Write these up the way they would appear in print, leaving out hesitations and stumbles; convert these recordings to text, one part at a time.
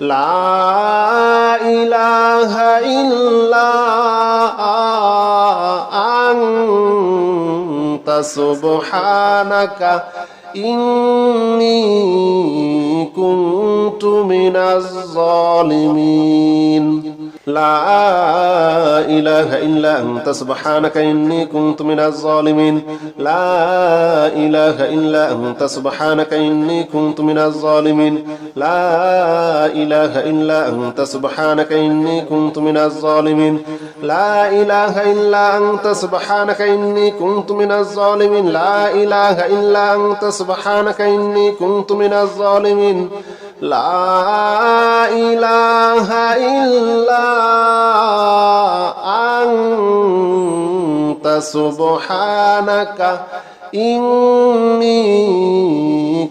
لا إله إلا أنت سبحانك إني كنت من الظالمين لا إله إلا أنت سبحانك إني كنت من الظالمين لا إله إلا أنت سبحانك إني كنت من الظالمين لا إله إلا أنت سبحانك إني كنت من الظالمين لا إله إلا أنت سبحانك إني كنت من الظالمين لا إله إلا أنت سبحانك إني كنت من الظالمين لا إله إلا أنت سبحانك إني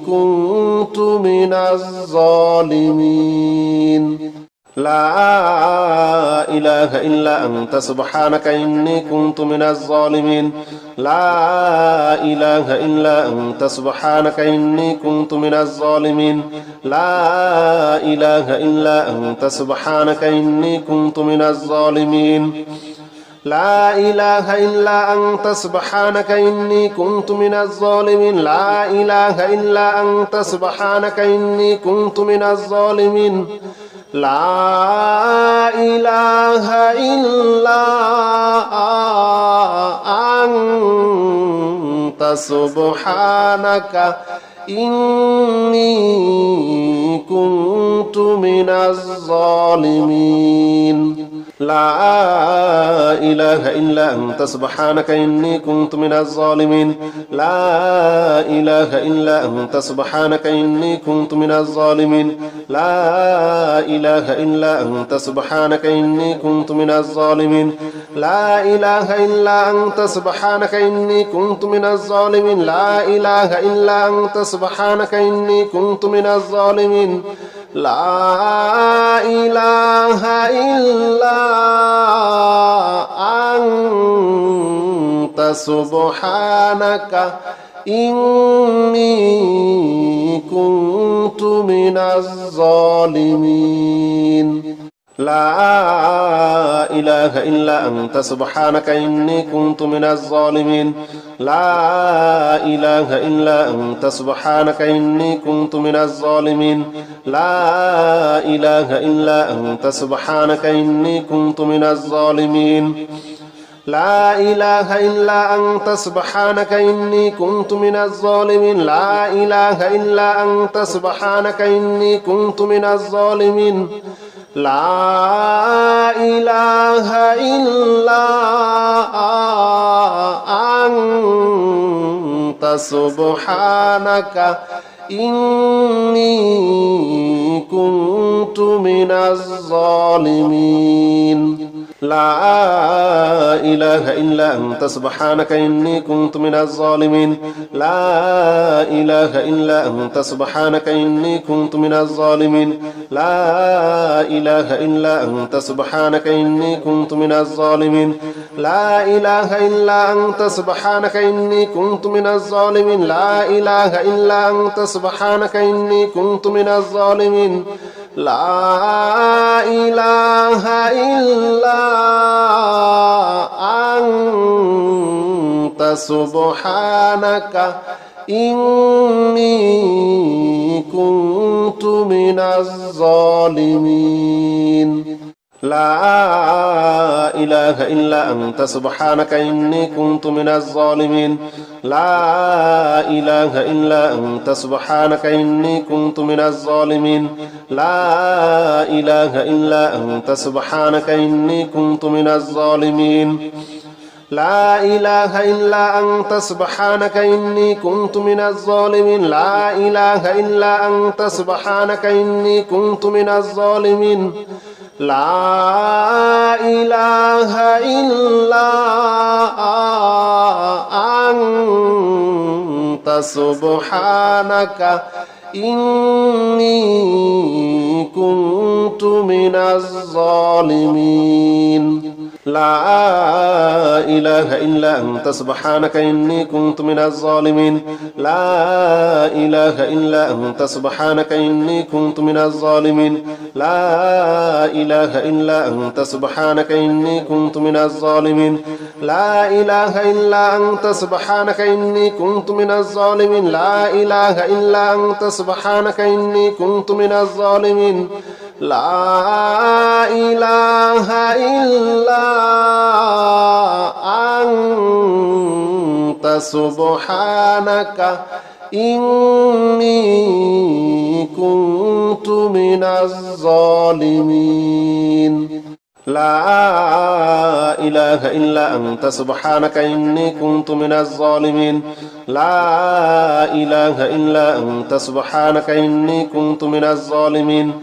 كنت من الظالمين لا إله إلا أنت سبحانك إني كنت من الظالمين لا إله إلا أنت سبحانك إني كنت من الظالمين لا إله إلا أنت سبحانك إني كنت من الظالمين لا إله إلا أنت سبحانك إني كنت من الظالمين لا إله إلا أنت سبحانك إني كنت من الظالمين لا إله إلا أنت سبحانك إني كنت من الظالمين لا إله إلا أنت سبحانك إني كنت من الظالمين لا إله إلا أنت سبحانك إني كنت من الظالمين لا إله إلا أنت سبحانك إني كنت من الظالمين لا إله إلا أنت سبحانك إني كنت من الظالمين لا إله إلا أنت سبحانك إني كنت من الظالمين لا إله إلا أنت سبحانك إني كنت من الظالمين لا إله إلا أنت سبحانك إني كنت من الظالمين لا إله إلا أنت سبحانك إني كنت من الظالمين لا إله إلا أنت سبحانك إني كنت من الظالمين لا إله إلا أنت سبحانك إني كنت من الظالمين لا إله إلا أنت سبحانك إني كنت من الظالمين لا إله إلا أنت سبحانك إني كنت من الظالمين لا إله إلا أنت سبحانك إني كنت من الظالمين لا إله إلا أنت سبحانك إني كنت من الظالمين لا إله إلا أنت سبحانك إني كنت من الظالمين لا إله إلا أنت سبحانك إني كنت من الظالمين لا إله إلا أنت سبحانك إني كنت من الظالمين لا إله إلا أنت سبحانك إني كنت من الظالمين لا إله إلا أنت سبحانك إني كنت من الظالمين لا إله إلا أنت سبحانك إني كنت من الظالمين لا إله إلا أنت سبحانك إني كنت من الظالمين لا إله إلا أنت سبحانك إني كنت من الظالمين لا إله إلا أنت سبحانك إني كنت من الظالمين لا إله إلا أنت سبحانك إني كنت من الظالمين لا إله إلا أنت سبحانك إني كنت من الظالمين لا إله إلا أنت سبحانك إني كنت من الظالمين لا إله إلا أنت سبحانك إني كنت من الظالمين لا إله إلا أنت سبحانك إني كنت من الظالمين لا إله إلا أنت سبحانك إني كنت من الظالمين لا إله إلا أنت سبحانك إني كنت من الظالمين لا إله إلا أنت سبحانك إني كنت من الظالمين لا إله إلا أنت سبحانك إني كنت من الظالمين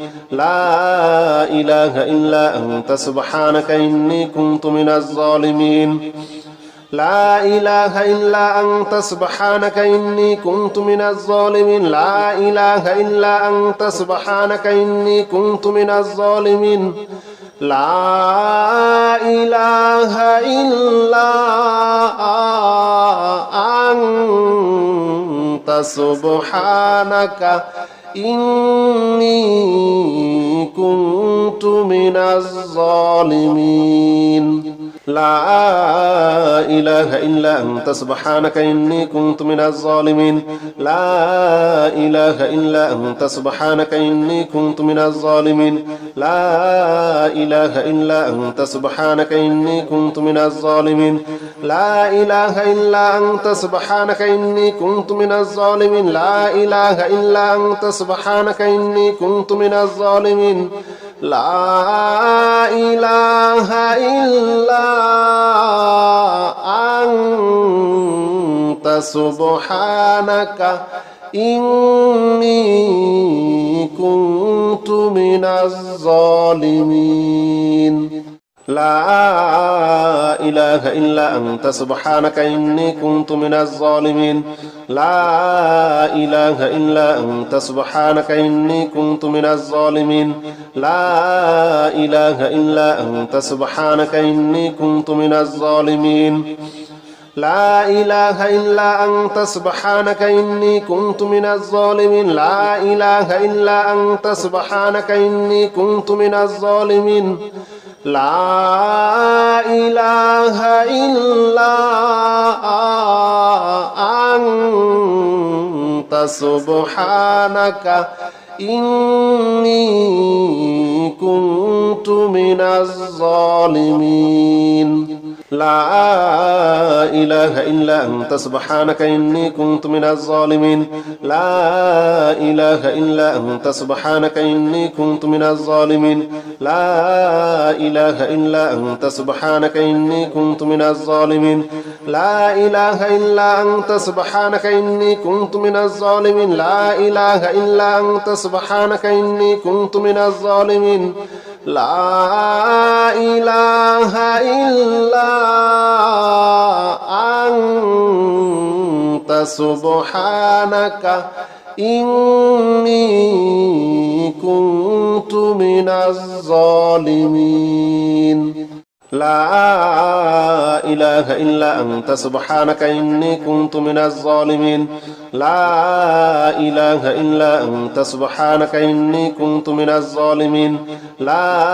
لا إله إلا أنت سبحانك إني كنت من الظالمين لا إله إلا أنت سبحانك إني كنت من الظالمين لا إله إلا أنت سبحانك إني كنت من الظالمين لا إله إلا أنت سبحانك إني كنت من الظالمين لا إله إلا أنت سبحانك إني كنت من الظالمين لا إله إلا أنت سبحانك إني كنت من الظالمين لا إله إلا أنت سبحانك إني كنت من الظالمين لا إله إلا أنت سبحانك إني كنت من الظالمين لا إله إلا أنت سبحانك إني كنت من الظالمين لا إله إلا أنت سبحانك إني كنت من الظالمين لا إله إلا أنت سبحانك إني كنت من الظالمين لا إله إلا أنت سبحانك إني كنت من الظالمين لا إله إلا أنت سبحانك إني كنت من الظالمين لا إله إلا أنت سبحانك إني كنت من الظالمين لا إله إلا أنت سبحانك إني كنت من الظالمين لا إله إلا أنت سبحانك إني كنت من الظالمين لا إله إلا أنت سبحانك إني كنت من الظالمين لا إله إلا أنت سبحانك إني كنت من الظالمين لا إله إلا أنت سبحانك إني كنت من الظالمين لا إله إلا أنت سبحانك إني كنت من الظالمين لا إله إلا أنت سبحانك إني كنت من الظالمين لا إله إلا أنت سبحانك إني كنت من الظالمين لا إله إلا أنت سبحانك إني كنت من الظالمين لا إله إلا أنت سبحانك إني كنت من الظالمين لا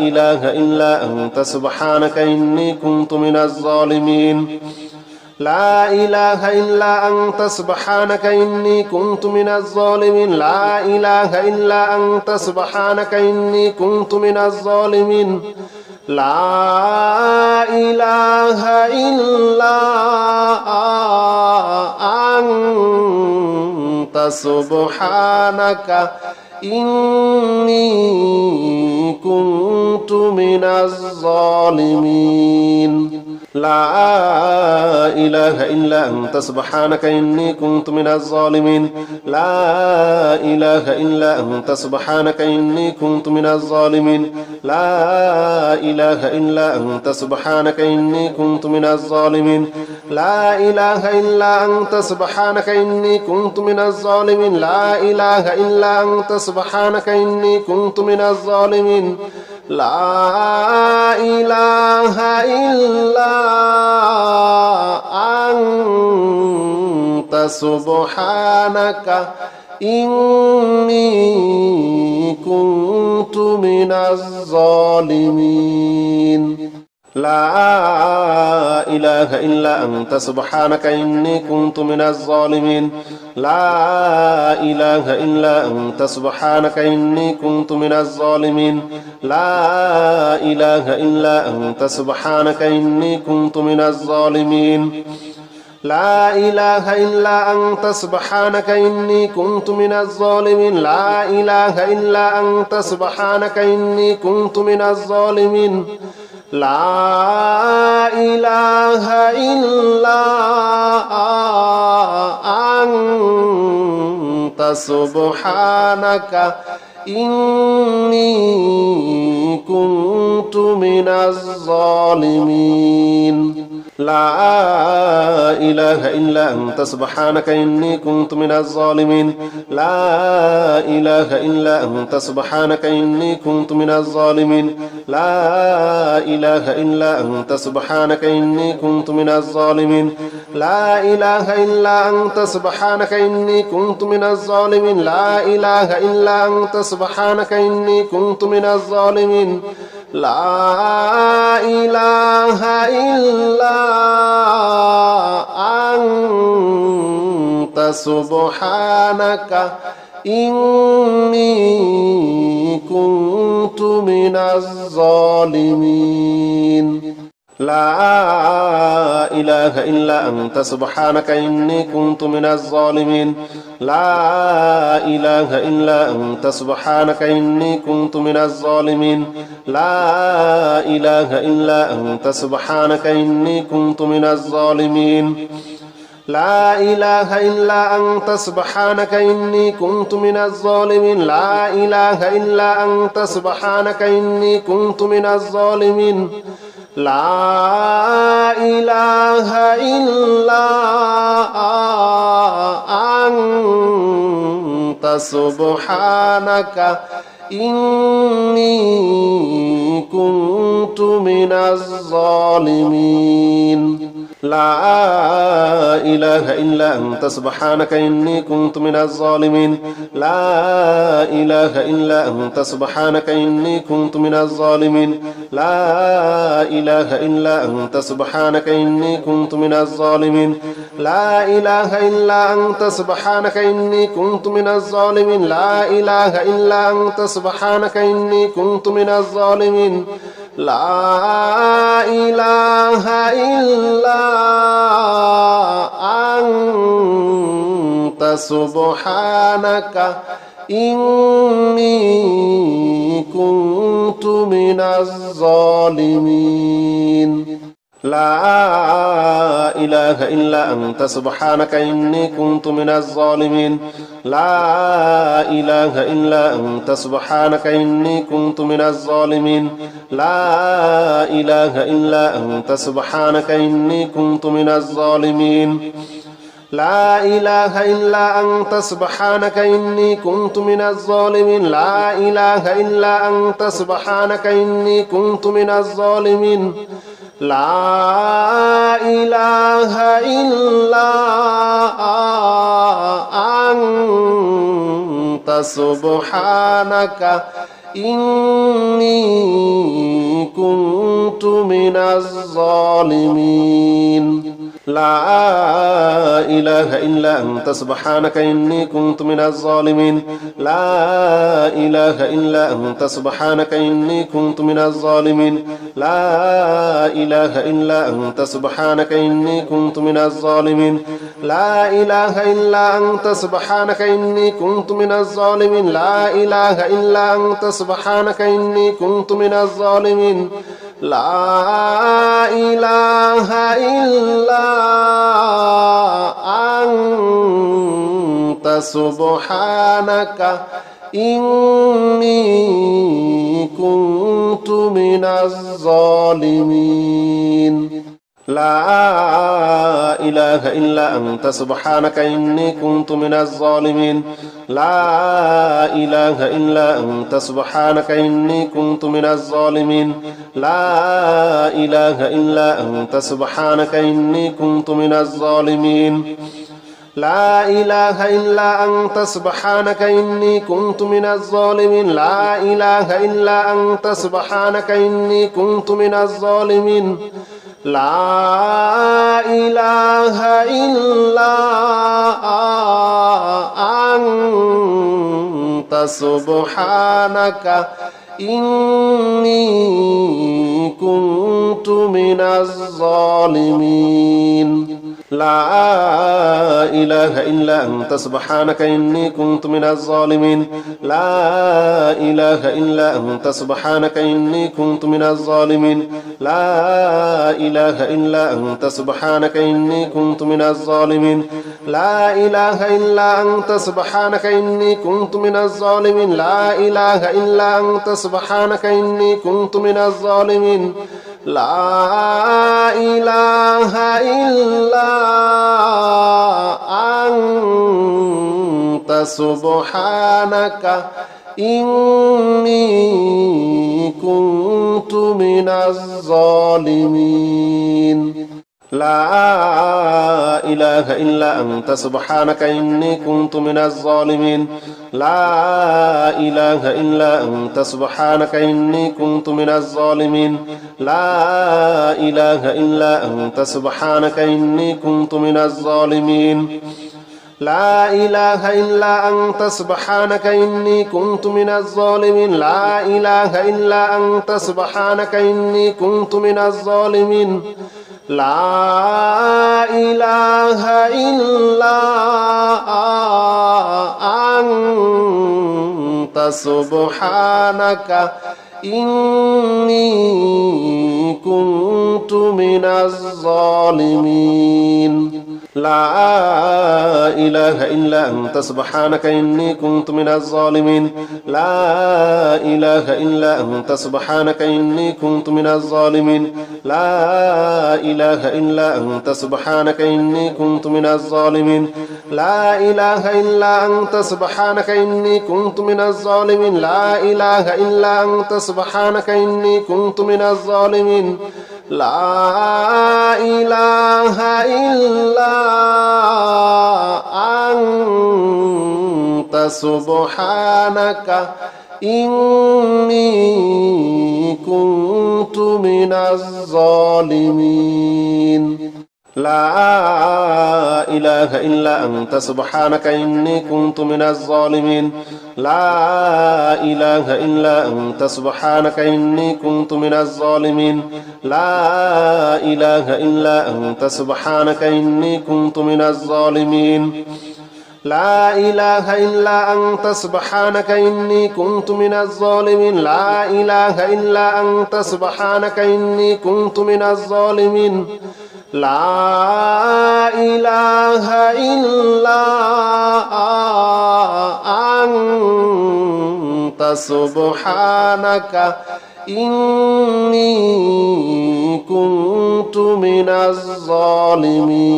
إله إلا أنت سبحانك إني كنت من الظالمين لا إله إلا أنت سبحانك إني كنت من الظالمين لا إله إلا أنت سبحانك إني كنت من الظالمين لا إله إلا أنت سبحانك إني كنت من الظالمين لا إله إلا أنت سبحانك إني كنت من الظالمين لا إله إلا أنت سبحانك إني كنت من الظالمين لا إله إلا أنت سبحانك إني كنت من الظالمين لا إله إلا أنت سبحانك إني كنت من الظالمين لا إله إلا أنت سبحانك إني كنت من الظالمين لا إله إلا أنت سبحانك إني كنت من الظالمين لا إله إلا أنت سبحانك إني كنت من الظالمين لا إله إلا أنت سبحانك إني كنت من الظالمين لا إله إلا أنت سبحانك إني كنت من الظالمين لا إله إلا أنت سبحانك إني كنت من الظالمين لا إله إلا أنت سبحانك إني كنت من الظالمين لا إله إلا أنت سبحانك إني كنت من الظالمين لا إله إلا أنت سبحانك إني كنت من الظالمين لا إله إلا أنت سبحانك إني كنت من الظالمين لا إله إلا أنت سبحانك إني كنت من الظالمين لا إله إلا أنت سبحانك إني كنت من الظالمين لا إله إلا أنت سبحانك إني كنت من الظالمين لا إله إلا أنت سبحانك إني كنت من الظالمين لا إله إلا أنت سبحانك إني كنت من الظالمين لا إله إلا أنت سبحانك إني كنت من الظالمين لا إله إلا أنت سبحانك إني كنت من الظالمين لا إله إلا أنت سبحانك إني كنت من الظالمين لا إله إلا أنت سبحانك إني كنت من الظالمين لا إله إلا أنت سبحانك إني كنت من الظالمين لا إله إلا أنت سبحانك إني كنت من الظالمين لا إله إلا أنت سبحانك إني كنت من الظالمين لا إله إلا أنت سبحانك إني كنت من الظالمين لا إله إلا أنت سبحانك إني كنت من الظالمين لا إله إلا أنت سبحانك إني كنت من الظالمين لا إله إلا أنت سبحانك إني كنت من الظالمين لا إله إلا أنت سبحانك إني كنت من الظالمين لا إله إلا أنت سبحانك إني كنت من الظالمين لا إله إلا أنت سبحانك إني كنت من الظالمين لا إله إلا أنت سبحانك إني كنت من الظالمين لا إله إلا أنت سبحانك إني كنت من الظالمين لا إله إلا أنت سبحانك إني كنت من الظالمين لا إله إلا أنت سبحانك إني كنت من الظالمين لا إله إلا أنت سبحانك إني كنت من الظالمين لا إله إلا أنت سبحانك إني كنت من الظالمين لا إله إلا أنت سبحانك إني كنت من الظالمين لا إله إلا أنت سبحانك إني كنت من الظالمين لا إله إلا أنت سبحانك إني كنت من الظالمين لا إله إلا أنت سبحانك إني كنت من الظالمين لا إله إلا أنت سبحانك إني كنت من الظالمين لا إله إلا أنت سبحانك إني كنت من الظالمين لا إله إلا أنت سبحانك إني كنت من الظالمين لا إله إلا أنت سبحانك إني كنت من الظالمين لا إله إلا أنت سبحانك إني كنت من الظالمين لا إله إلا أنت سبحانك إني كنت من الظالمين لا إله إلا أنت سبحانك إني كنت من الظالمين لا إله إلا أنت سبحانك إني كنت من الظالمين لا إله إلا أنت سبحانك إني كنت من الظالمين لا إله إلا أنت سبحانك إني كنت من الظالمين لا إله إلا أنت سبحانك إني كنت من الظالمين لا إله إلا أنت سبحانك إني كنت من الظالمين لا إله إلا أنت سبحانك إني كنت من الظالمين لا إله إلا أنت سبحانك إني كنت من الظالمين لا إله إلا أنت سبحانك إني كنت من الظالمين لا إله إلا أنت سبحانك إني كنت من الظالمين لا إله إلا أنت سبحانك إني كنت من الظالمين لا إله إلا أنت سبحانك إني كنت من الظالمين لا إله إلا أنت سبحانك إني كنت من الظالمين لا إله إلا أنت سبحانك إني كنت من الظالمين لا إله إلا أنت سبحانك إني كنت من الظالمين لا إله إلا أنت سبحانك إني كنت من الظالمين لا إله إلا أنت سبحانك إني كنت من الظالمين لا إله إلا أنت سبحانك إني كنت من الظالمين لا إله إلا أنت سبحانك إني كنت من الظالمين لا إله إلا أنت سبحانك إني كنت من الظالمين لا إله إلا أنت سبحانك إني كنت من الظالمين لا إله إلا أنت سبحانك إني كنت من الظالمين لا إله إلا أنت سبحانك إني كنت من الظالمين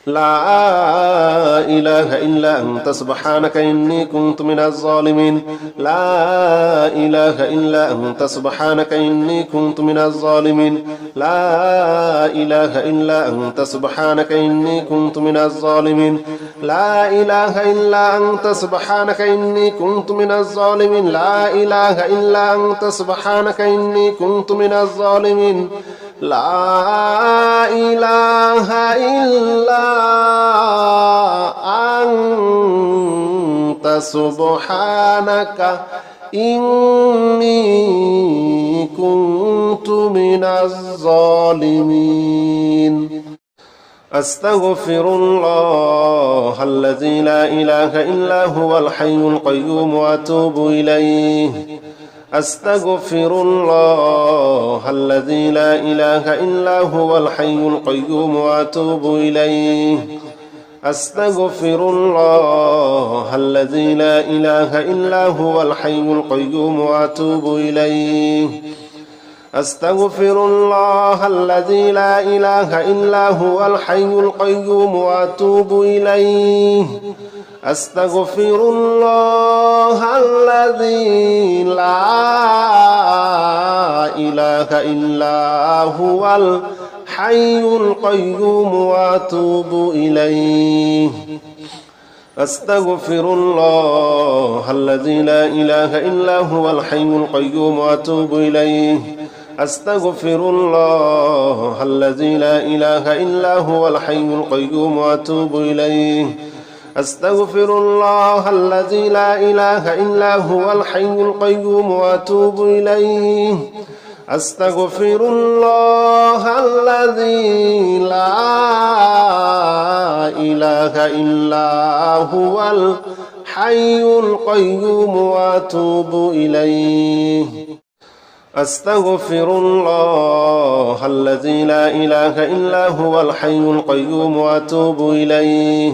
لا إله إلا أنت سبحانك إني كنت من الظالمين لا إله إلا أنت سبحانك إني كنت من الظالمين لا إله إلا أنت سبحانك إني كنت من الظالمين لا إله إلا أنت سبحانك إني كنت من الظالمين لا إله إلا أنت سبحانك إني كنت من الظالمين لا إله إلا أنت سبحانك إني كنت من الظالمين أستغفر الله الذي لا إله إلا هو الحي القيوم وأتوب إليه أستغفر الله الذي لا إله إلا هو الحي القيوم وأتوب إليه أستغفر الله الذي لا إله إلا هو الحي القيوم وأتوب إليه أستغفر الله الذي لا إله إلا هو الحي القيوم وأتوب إليه أستغفر الله الذي لا إله إلا هو الحي القيوم وأتوب إليه أستغفر الله الذي لا إله إلا هو الحي القيوم وأتوب إليه أستغفر الله الذي لا إله إلا هو الحي القيوم وأتوب إليه أستغفر الله الذي لا إله إلا هو الحي القيوم وأتوب إليه أستغفر الله الذي لا إله إلا هو الحي القيوم وأتوب إليه أستغفر الله الذي لا إله إلا هو الحي القيوم وأتوب إليه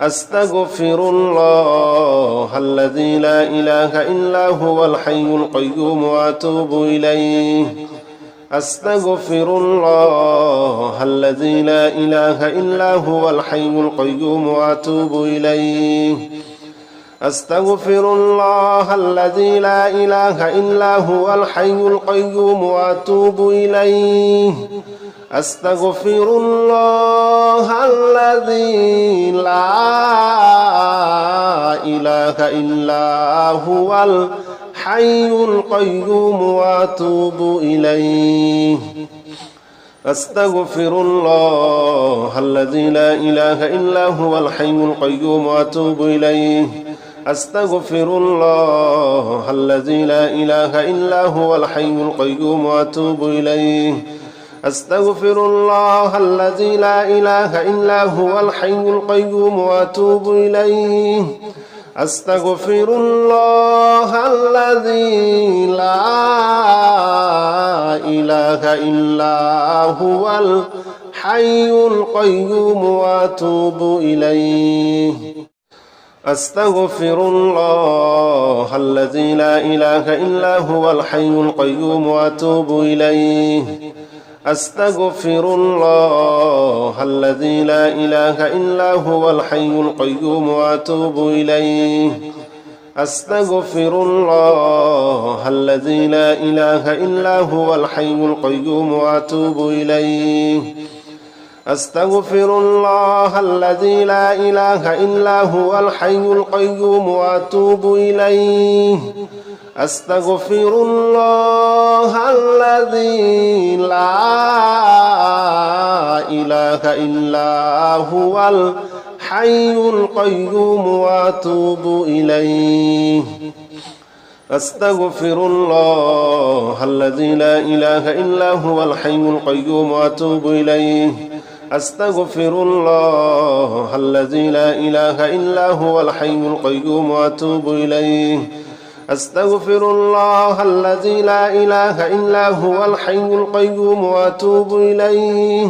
أستغفر الله الذي لا إله إلا هو الحي القيوم وأتوب إليه أستغفر الله الذي لا إله إلا هو الحي القيوم وأتوب إليه أستغفر الله الذي لا إله إلا هو الحي القيوم وأتوب إليه أستغفر الله الذي لا إله إلا هو الحي القيوم وأتوب إليه أستغفر الله الذي لا إله إلا هو الحي القيوم وأتوب إليه أستغفر الله الذي لا إله إلا هو الحي القيوم وأتوب إليه أستغفر الله الذي لا إله إلا هو الحي القيوم وأتوب إليه أستغفر الله الذي لا إله إلا هو الحي القيوم وأتوب إليه أستغفر الله الذي لا إله إلا هو الحي القيوم وأتوب إليه أستغفر الله الذي لا إله إلا هو الحي القيوم وأتوب إليه أستغفر الله الذي لا إله إلا هو الحي القيوم وأتوب إليه أستغفر الله الذي لا إله إلا هو الحي القيوم وأتوب إليه أستغفر الله الذي لا إله إلا هو الحي القيوم وأتوب إليه أستغفر الله الذي لا إله إلا هو الحي القيوم وأتوب إليه أستغفر الله الذي لا إله إلا هو الحي القيوم وأتوب إليه أستغفر الله الذي لا إله إلا هو الحي القيوم وأتوب إليه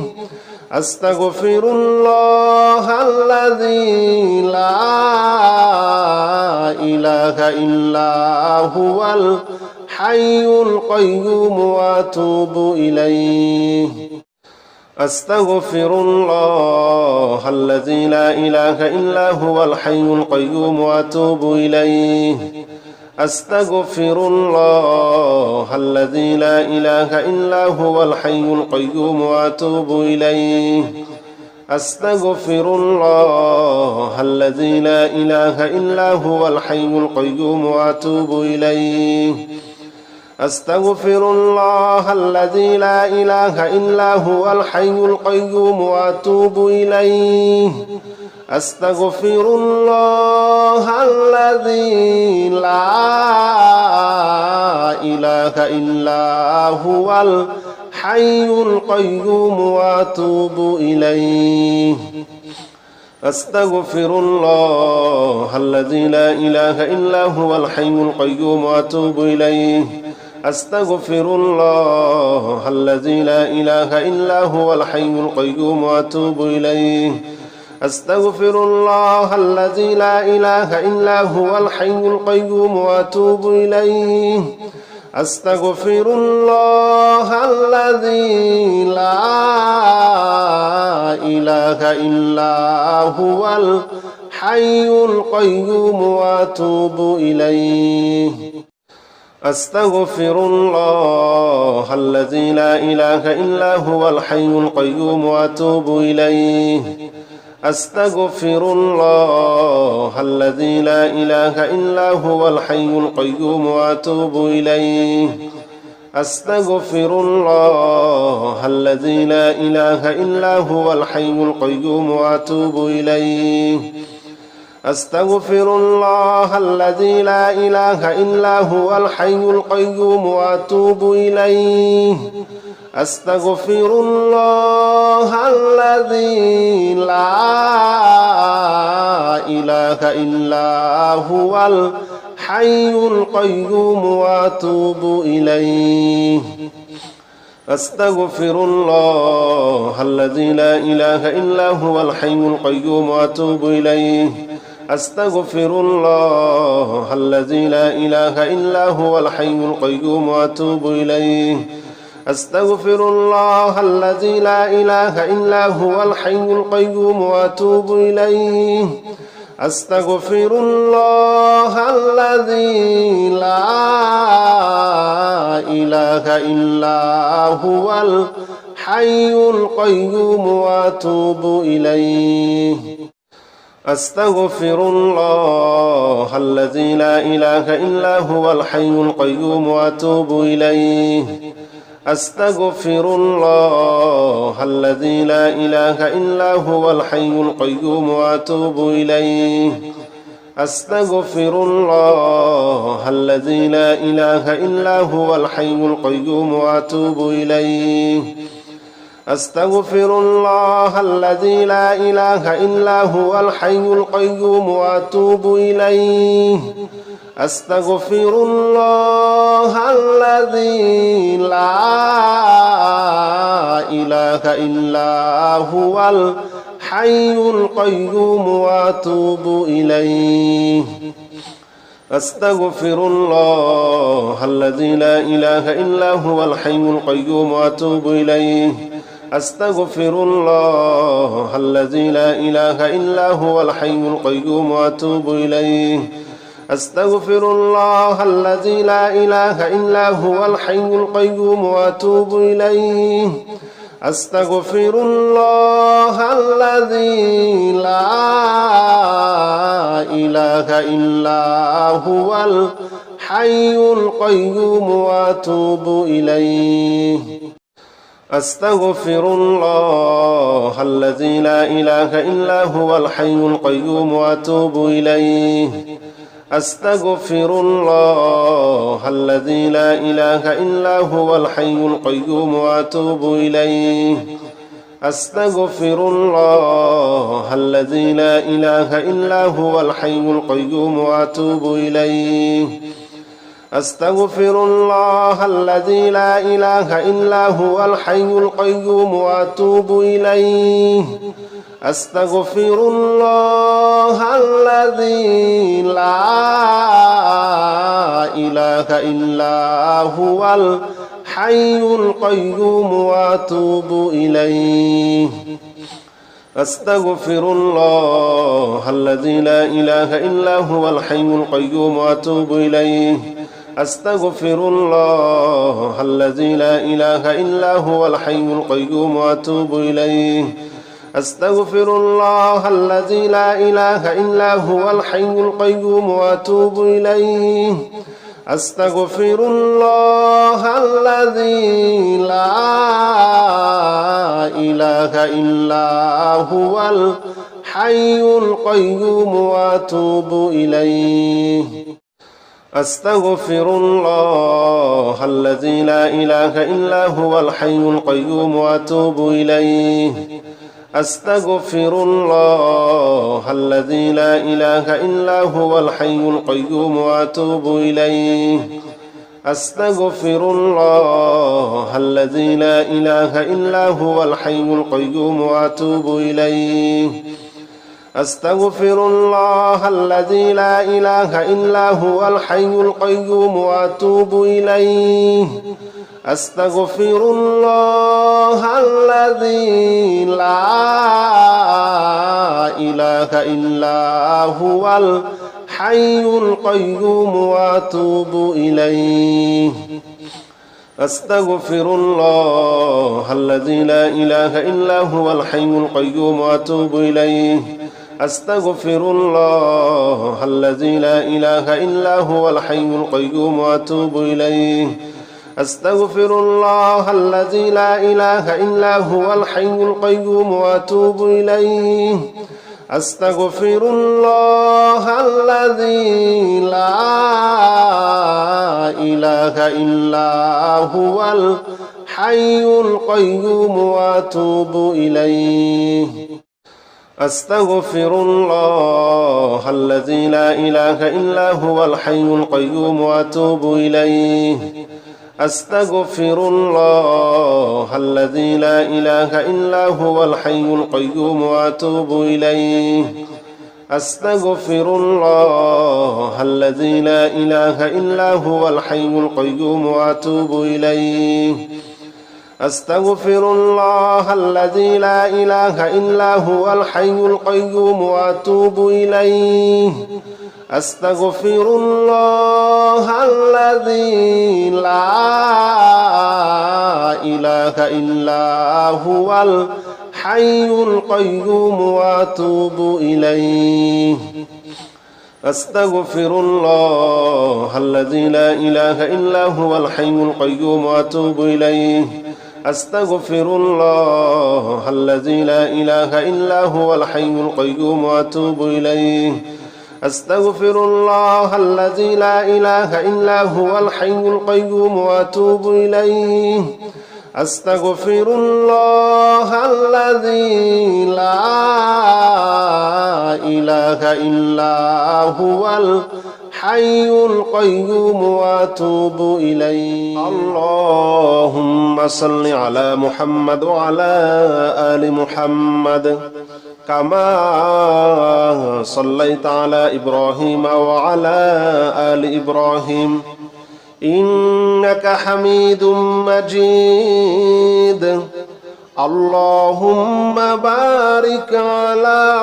أستغفر الله الذي لا إله إلا هو الحي القيوم وأتوب إليه أستغفر الله الذي لا إله إلا هو الحي القيوم وأتوب إليه أستغفر الله الذي لا إله إلا هو الحي القيوم وأتوب إليه أستغفر الله الذي لا إله إلا هو الحي القيوم وأتوب إليه أستغفر الله الذي لا إله إلا هو الحي القيوم وأتوب إليه أستغفر الله الذي لا إله إلا هو الحي القيوم وأتوب إليه أستغفر الله الذي لا إله إلا هو الحي القيوم وأتوب إليه أستغفر الله الذي لا إله إلا هو الحي القيوم وأتوب إليه أستغفر الله الذي لا إله إلا هو الحي القيوم وأتوب إليه أستغفر الله الذي لا إله إلا هو الحي القيوم وأتوب إليه أستغفر الله الذي لا إله إلا هو الحي القيوم وأتوب إليه أستغفر الله الذي لا إله إلا هو الحي القيوم وأتوب إليه أستغفر الله الذي لا إله إلا هو الحي القيوم وأتوب إليه أستغفر الله الذي لا إله إلا هو الحي القيوم وأتوب إليه أستغفر الله الذي لا إله إلا هو الحي القيوم وأتوب إليه أستغفر الله الذي لا إله إلا هو الحي القيوم وأتوب إليه أستغفر الله الذي لا إله إلا هو الحي القيوم وأتوب إليه أستغفر الله الذي لا إله إلا هو الحي القيوم وأتوب إليه أستغفر الله الذي لا إله إلا هو الحي القيوم وأتوب إليه أستغفر الله الذي لا إله إلا هو الحي القيوم وأتوب إليه أستغفر الله الذي لا إله إلا هو الحي القيوم وأتوب إليه أستغفر الله الذي لا إله إلا هو الحي القيوم وأتوب إليه أستغفر الله الذي لا إله إلا هو الحي القيوم وأتوب إليه أستغفر الله الذي لا إله إلا هو الحي القيوم وأتوب إليه أستغفر الله الذي لا إله إلا هو الحي القيوم وأتوب إليه أستغفر الله الذي لا إله إلا هو الحي القيوم وأتوب إليه أستغفر الله الذي لا إله إلا هو الحي القيوم وأتوب إليه أستغفر الله الذي لا إله إلا هو الحي القيوم وأتوب إليه أستغفر الله الذي لا إله إلا هو الحي القيوم وأتوب إليه أستغفر الله الذي لا إله إلا هو الحي القيوم وأتوب إليه أستغفر الله الذي لا إله إلا هو الحي القيوم وأتوب إليه أستغفر الله الذي لا إله إلا هو الحي القيوم وأتوب إليه أستغفر الله الذي لا إله إلا هو الحي القيوم وأتوب إليه أستغفر الله الذي لا إله إلا هو الحي القيوم وأتوب إليه أستغفر الله الذي لا إله إلا هو الحي القيوم وأتوب إليه أستغفر الله الذي لا إله إلا هو الحي القيوم وأتوب إليه أستغفر الله الذي لا إله إلا هو الحي القيوم وأتوب إليه أستغفر الله الذي لا إله إلا هو الحي القيوم وأتوب إليه أستغفر الله الذي لا إله إلا هو الحي القيوم وأتوب إليه أستغفر الله الذي لا إله إلا هو الحي القيوم وأتوب إليه أستغفر الله الذي لا إله إلا هو الحي القيوم وأتوب إليه أستغفر الله الذي لا إله إلا هو الحي القيوم وأتوب إليه أستغفر الله الذي لا إله إلا هو الحي القيوم وأتوب إليه أستغفر الله الذي لا إله إلا هو الحي القيوم وأتوب إليه أستغفر الله الذي لا إله إلا هو الحي القيوم وأتوب إليه أستغفر الله الذي لا إله إلا هو الحي القيوم وأتوب إليه أستغفر الله الذي لا إله إلا هو الحي القيوم وأتوب إليه أستغفر الله الذي لا إله إلا هو الحي القيوم وأتوب إليه أستغفر الله الذي لا إله إلا هو الحي القيوم وأتوب إليه أستغفر الله الذي لا إله إلا هو الحي القيوم وأتوب إليه أستغفر الله الذي لا إله إلا هو الحي القيوم وأتوب إليه أستغفر الله الذي لا إله إلا هو الحي القيوم وأتوب إليه أستغفر الله الذي لا إله إلا هو الحي القيوم وأتوب إليه أستغفر الله الذي لا إله إلا هو الحي القيوم وأتوب إليه أستغفر الله الذي لا إله إلا هو الحي القيوم وأتوب إليه اللهم صل على محمد وعلى آل محمد كما صليت على إبراهيم وعلى آل إبراهيم إنك حميد مجيد اللهم بارك على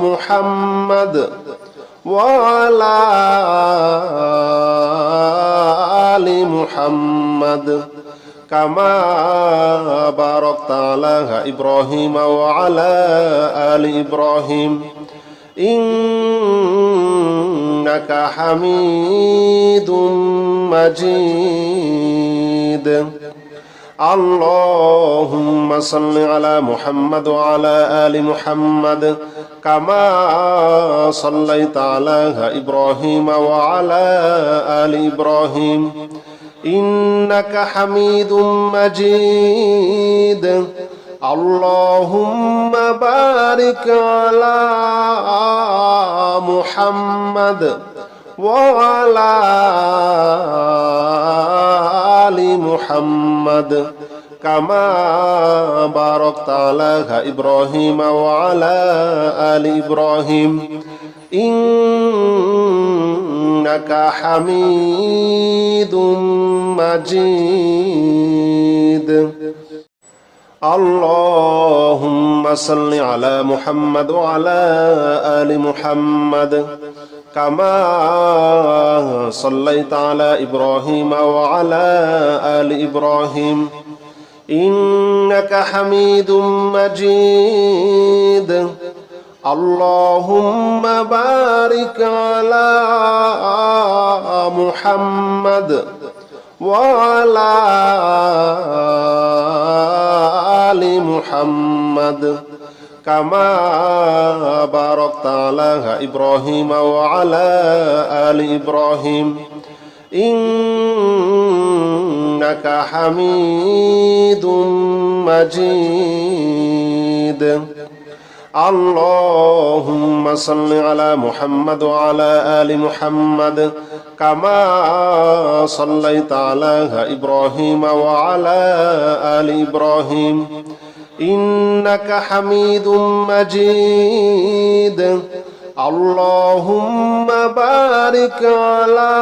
محمد وعلى آل محمد كما باركت على إبراهيم وعلى آل إبراهيم إنك حميد مجيد اللهم صل على محمد وعلى آل محمد كما صليت على إبراهيم وعلى آل إبراهيم إنك حميد مجيد اللهم بارك على محمد وعلى آل محمد كما باركت على إبراهيم وعلى آل إبراهيم إنك حميد مجيد اللهم صل على محمد وعلى آل محمد كما صليت على إبراهيم وعلى آل إبراهيم إنك حميد مجيد اللهم بارك على محمد وعلى آل محمد كما باركت على إبراهيم وعلى آل إبراهيم إنك حميد مجيد اللهم صل على محمد وعلى آل محمد كما صليت على إبراهيم وعلى آل إبراهيم إنك حميد مجيد. اللهم بارك على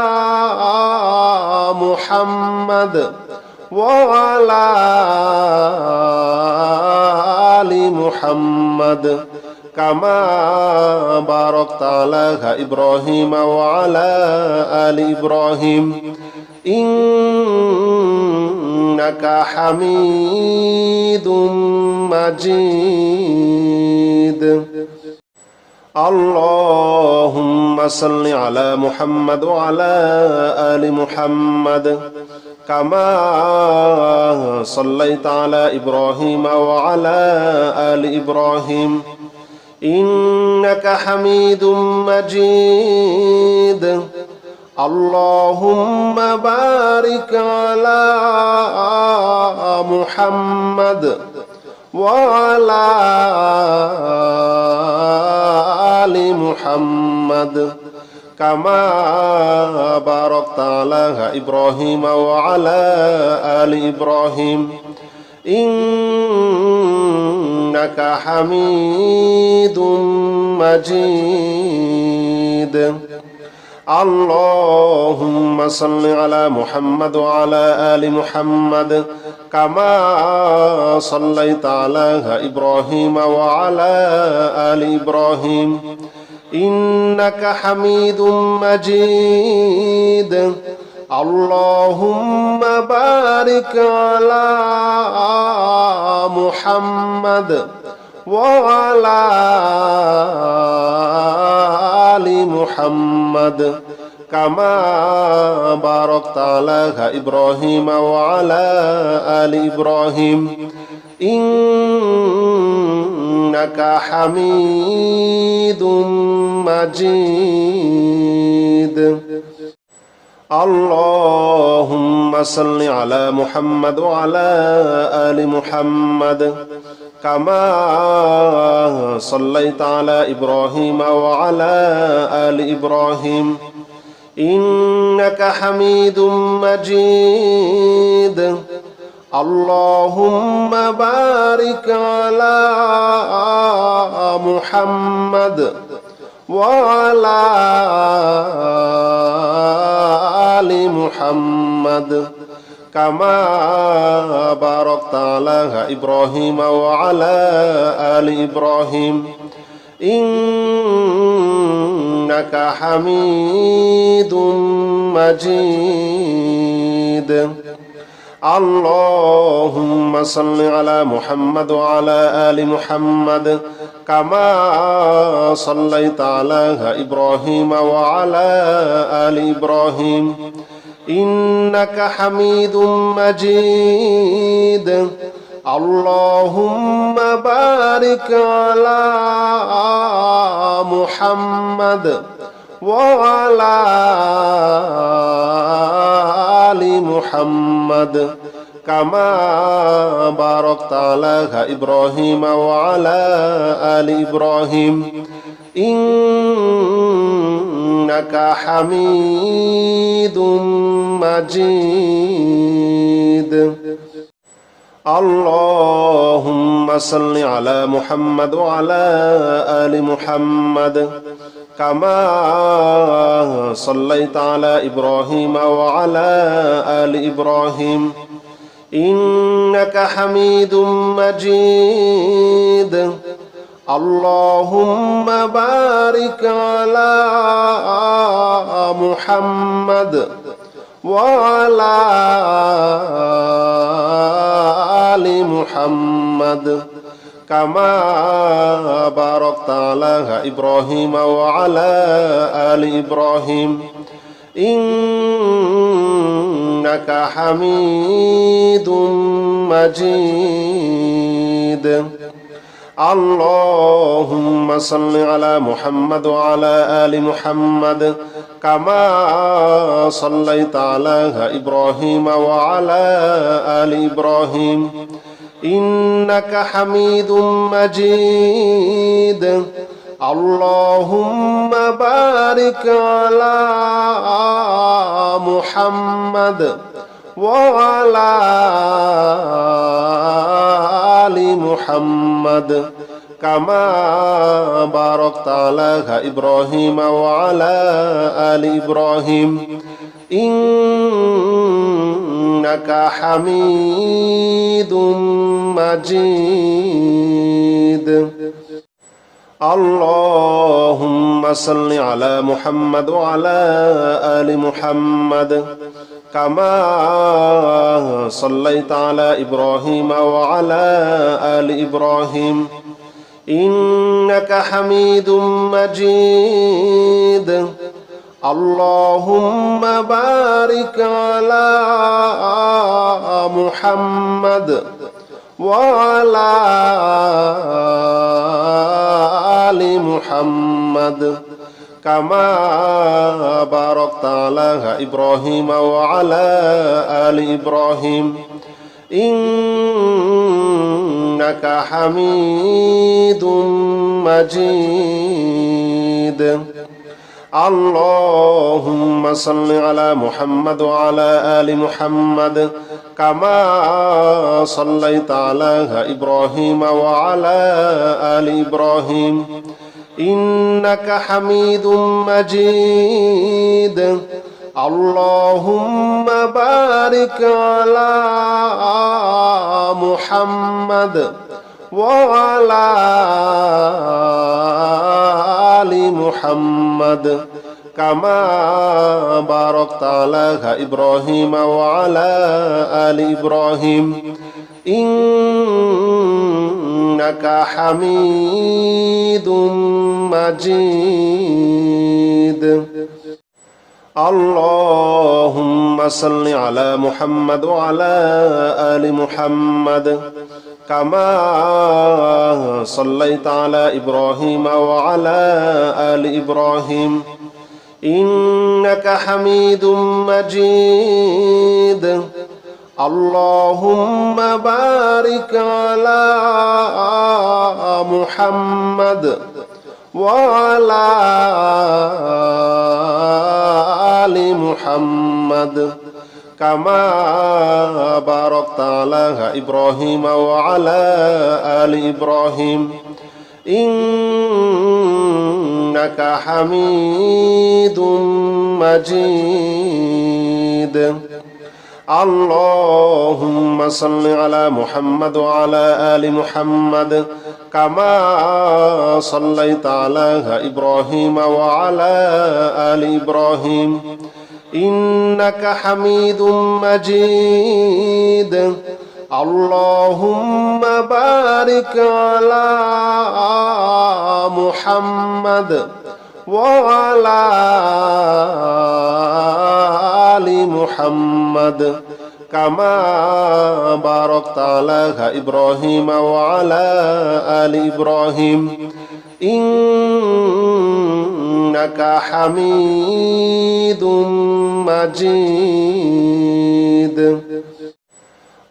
محمد وعلى آل محمد كما باركت على إبراهيم وعلى آل إبراهيم إنك حميد مجيد. اللهم صل على محمد وعلى آل محمد كما صليت على إبراهيم وعلى آل إبراهيم إنك حميد مجيد. اللهم بارك على محمد وعلى آل محمد كما باركت على إبراهيم وعلى آل إبراهيم إنك حميد مجيد. اللهم صل على محمد وعلى آل محمد كما صليت على إبراهيم وعلى آل إبراهيم إنك حميد مجيد. اللهم بارك على محمد وعلى آل محمد كما باركت على إبراهيم وعلى آل إبراهيم إنك حميد مجيد. اللهم صل على محمد وعلى آل محمد كما صليت على إبراهيم وعلى آل إبراهيم إنك حميد مجيد. اللهم بارك على محمد وعلى آل محمد كما باركت على إبراهيم وعلى آل إبراهيم إنك حميد مجيد. اللهم صل على محمد وعلى آل محمد كما صليت على إبراهيم وعلى آل إبراهيم إنك حميد مجيد. اللهم بارك على محمد وعلى آل محمد كما باركت على إبراهيم وعلى آل إبراهيم إنك حميد مجيد. اللهم صل على محمد وعلى آل محمد كما صليت على إبراهيم وعلى آل إبراهيم إنك حميد مجيد. اللهم بارك على محمد وعلى آل محمد كما باركت على إبراهيم وعلى آل إبراهيم إنك حميد مجيد. اللهم صل على محمد وعلى آل محمد كما صليت على إبراهيم وعلى آل إبراهيم إنك حميد مجيد. اللهم بارك على محمد وعلى آل محمد كما باركت على إبراهيم وعلى آل إبراهيم إنك حميد مجيد اللهم صل على محمد وعلى آل محمد كما صليت على إبراهيم وعلى آل إبراهيم إنك حميد مجيد اللهم بارك على محمد وعلى آل محمد كما باركت على إبراهيم وعلى آل إبراهيم إنك حميد مجيد اللهم صل على محمد وعلى آل محمد كما صليت على إبراهيم وعلى آل إبراهيم إنك حميد مجيد اللهم بارك على محمد وعلى آل محمد كما باركت على إبراهيم وعلى آل إبراهيم إنك حميد مجيد اللهم صل على محمد وعلى آل محمد كما صليت على إبراهيم وعلى آل إبراهيم إنك حميد مجيد اللهم بارك على محمد وعلى آل محمد كما باركت على إبراهيم وعلى آل إبراهيم إنك حميد مجيد اللهم صل على محمد وعلى آل محمد كما صليت على إبراهيم وعلى آل إبراهيم إنك حميد مجيد اللهم بارك على محمد وعلى آل محمد كما باركت على إبراهيم وعلى آل إبراهيم إنك حميد مجيد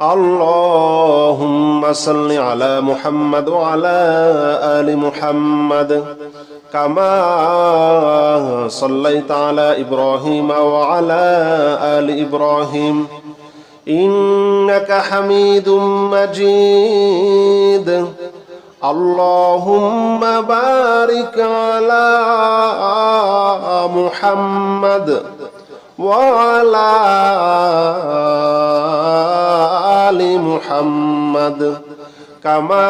اللهم صل على محمد وعلى آل محمد كما صليت على إبراهيم وعلى آل إبراهيم إنك حميد مجيد اللهم بارك على محمد وعلى آل محمد كما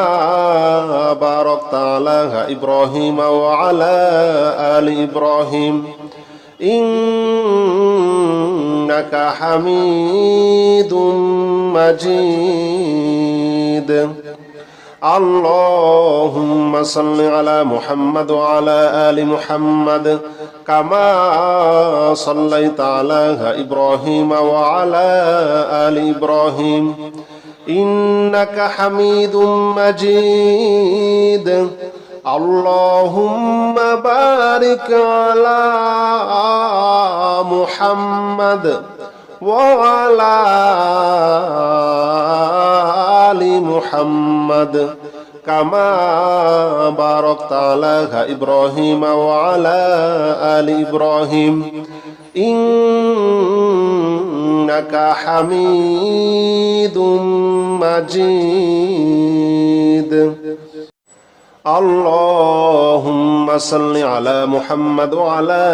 باركت على إبراهيم وعلى آل إبراهيم إنك حميد مجيد اللهم صل على محمد وعلى آل محمد كما صليت على إبراهيم وعلى آل إبراهيم إنك حميد مجيد اللهم بارك على محمد وعلى آل محمد كما باركت على إبراهيم وعلى آل إبراهيم إنك حميد مجيد. اللهم صل على محمد وعلى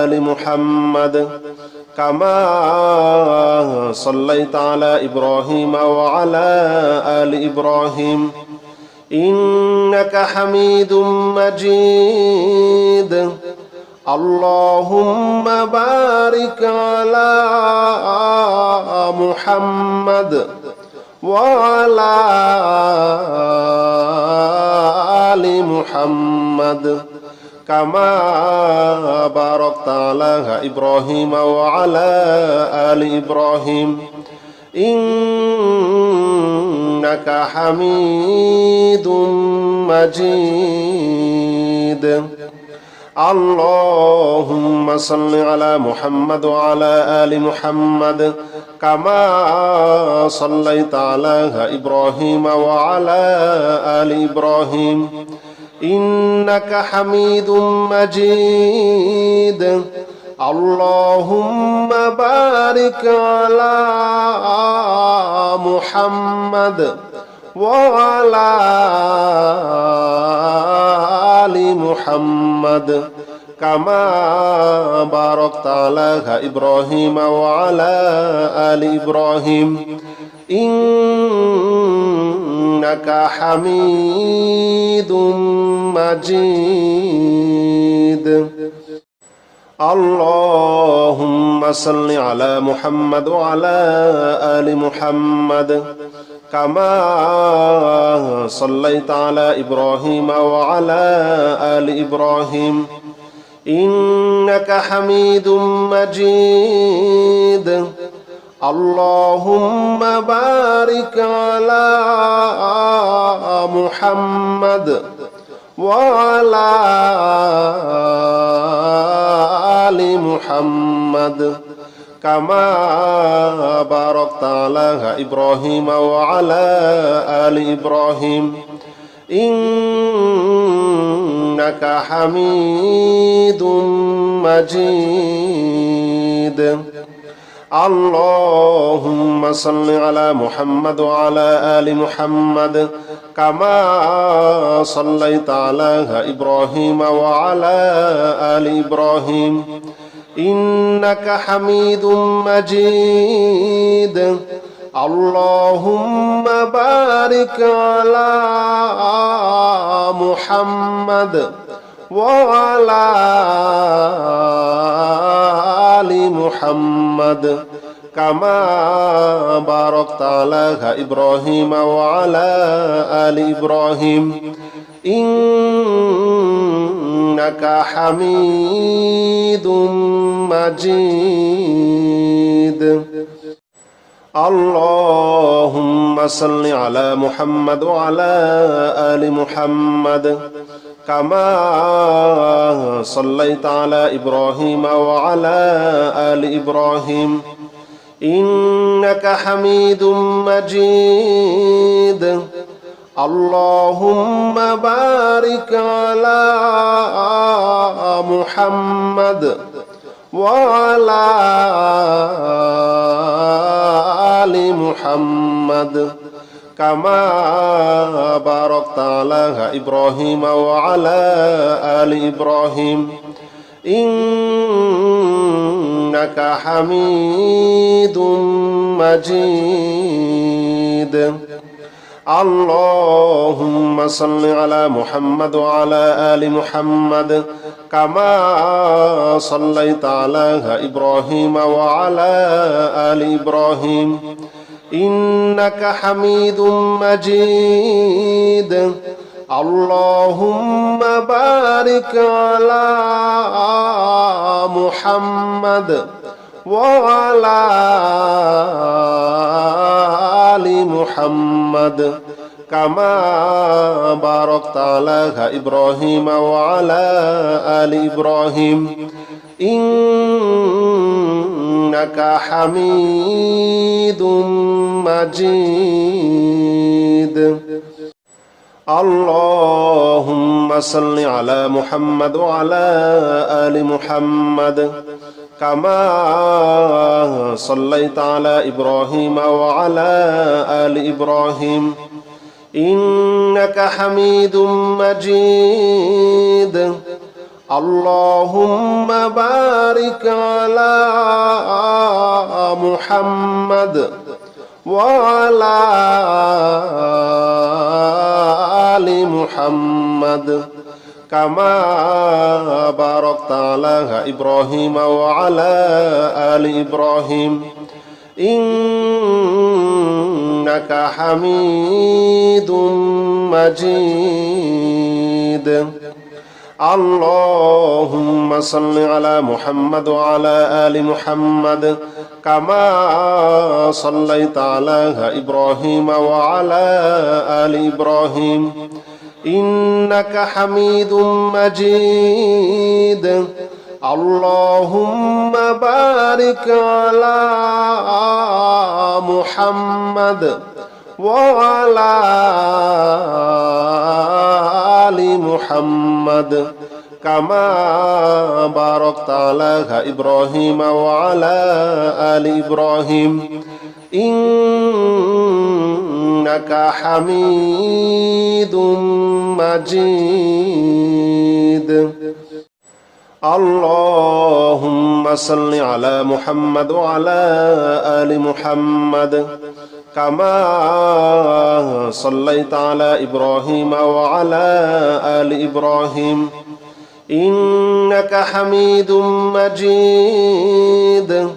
آل محمد كما صليت على إبراهيم وعلى آل إبراهيم إنك حميد مجيد. اللهم بارك على محمد وعلى آل محمد كما باركت على إبراهيم وعلى آل إبراهيم إنك حميد مجيد. اللهم صل على محمد وعلى آل محمد كما صليت على إبراهيم وعلى آل إبراهيم إنك حميد مجيد. اللهم بارك على محمد وعلى آل محمد كما باركت على إبراهيم وعلى آل إبراهيم إنك حميد مجيد. اللهم صل على محمد وعلى آل محمد كما صليت على إبراهيم وعلى آل إبراهيم إنك حميد مجيد. اللهم بارك على محمد وعلى آل محمد كما باركت على إبراهيم وعلى آل إبراهيم إنك حميد مجيد. اللهم صل على محمد وعلى آل محمد كما صليت على إبراهيم وعلى آل إبراهيم إنك حميد مجيد. اللهم بارك على محمد وعلى آل محمد كما باركت على إبراهيم وعلى آل إبراهيم إنك حميد مجيد. اللهم صل على محمد وعلى آل محمد كما صليت على إبراهيم وعلى آل إبراهيم إنك حميد مجيد. اللهم بارك على محمد وعلى آل محمد كما باركت على إبراهيم وعلى آل إبراهيم إنك حميد مجيد. اللهم صل على محمد وعلى آل محمد كما صليت على إبراهيم وعلى آل إبراهيم إنك حميد مجيد. اللهم بارك على محمد وعلى آل محمد كما باركت على إبراهيم وعلى آل إبراهيم إنك حميد مجيد. اللهم صل على محمد وعلى آل محمد كما صليت على إبراهيم وعلى آل إبراهيم إنك حميد مجيد اللهم بارك على محمد وعلى آل محمد كما باركت على إبراهيم وعلى آل إبراهيم إنك حميد مجيد اللهم صل على محمد وعلى آل محمد كما صليت على إبراهيم وعلى آل إبراهيم إنك حميد مجيد اللهم بارك على محمد وعلى آل محمد كما باركت على إبراهيم وعلى آل إبراهيم إنك حميد مجيد اللهم صل على محمد وعلى آل محمد كما صليت على إبراهيم وعلى آل إبراهيم إنك حميد مجيد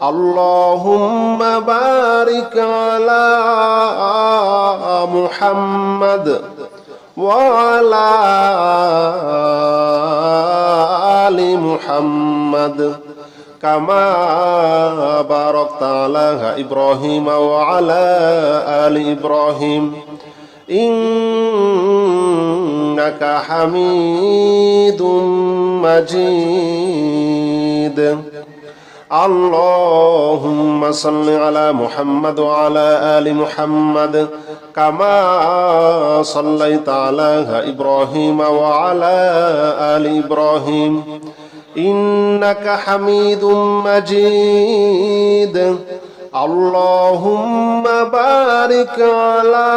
اللهم بارك على محمد وعلى آل محمد كما باركت على إبراهيم وعلى آل إبراهيم إنك حميد مجيد اللهم صل على محمد وعلى آل محمد كما صليت على إبراهيم وعلى آل إبراهيم إنك حميد مجيد اللهم بارك على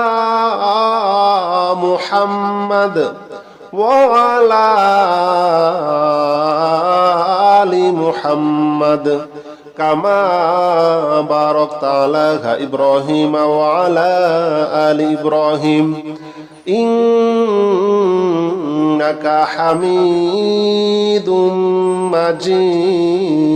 محمد وعلى آل محمد كما باركت على إبراهيم وعلى آل إبراهيم إنك حميد مجيد